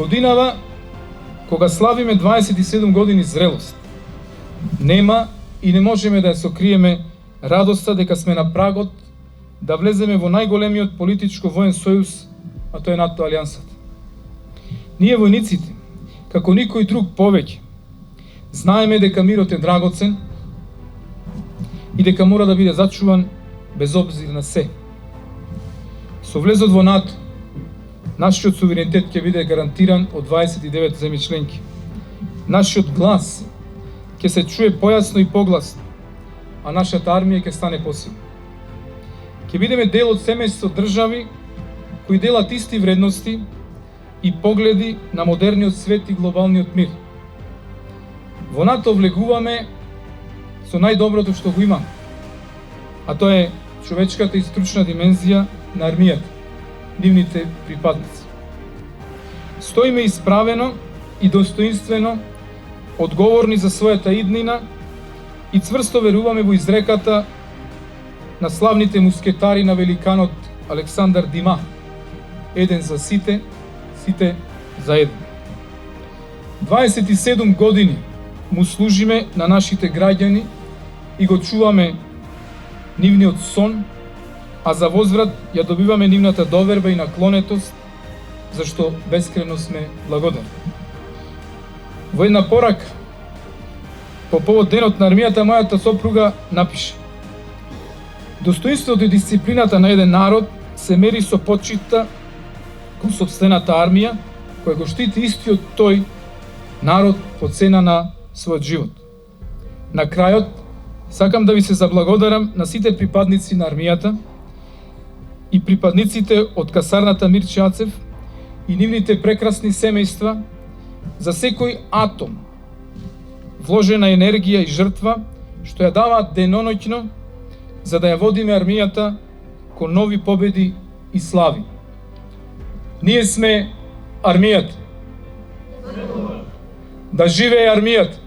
Годинава кога славиме 27 години зрелост, нема и не можеме да ја сокриеме радоста дека сме на прагот да влеземе во најголемиот политичко-воен сојуз, а тоа е НАТО алијансата. Ние војниците, како никој друг повеќе, знаеме дека мирот е драгоцен и дека мора да биде зачуван без обзир на се. Со влезот во НАТО, нашиот суверенитет ќе биде гарантиран од 29 земји членки. Нашиот глас ќе се чуе појасно и погласно, а нашата армија ќе стане посилна. Ќе бидеме дел од семејство држави кои делат исти вредности и погледи на модерниот свет и глобалниот мир. Во НАТО влегуваме со најдоброто што го имаме, а тоа е човечката и стручна димензија на армијата, нивните припадници. Стоиме исправено и достоинствено, одговорни за својата иднина и цврсто веруваме во изреката на славните мускетари на великанот Александар Дима: еден за сите, сите за еден. 27 години му служиме на нашите граѓани и го чуваме нивниот сон, а за возврат ја добиваме нивната доверба и наклонетост, зашто бескрено сме благодарни. Во една порака, по повод денот на армијата, мојата сопруга напише: достоинството и дисциплината на еден народ се мери со почита кон сопствената армија, која го штити истиот тој народ по цена на својот живот. На крајот, сакам да ви се заблагодарам на сите припадници на армијата и припадниците од касарната Мирче Ацев и нивните прекрасни семејства за секој атом вложена енергија и жртва што ја даваат деноноќно за да ја водиме армијата кон нови победи и слави. Ние сме армијата. Да живее армијата!